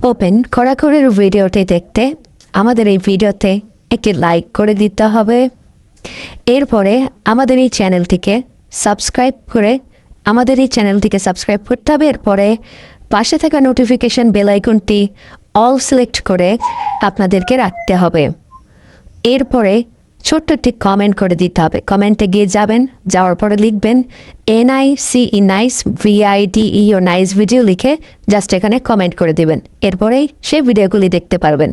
Open খড়াখড়ির ভিডিওটি দেখতে আমাদের এই ভিডিওতে একটি লাইক করে দিতে হবে। এরপরে আমাদের এই চ্যানেলটিকে সাবস্ক্রাইব করতে হবে। এরপরে পাশে থাকা নোটিফিকেশন বেল আইকনটি অল সিলেক্ট করে আপনাদেরকে রাখতে হবে। এরপরে ছোট্ট একটি কমেন্ট করে দিতে হবে। কমেন্টে গিয়ে যাওয়ার পরে লিখবেন NICE nice VIDEO nice video লিখে জাস্ট এখানে কমেন্ট করে দিবেন। এরপরেই সেই ভিডিওগুলি দেখতে পারবেন।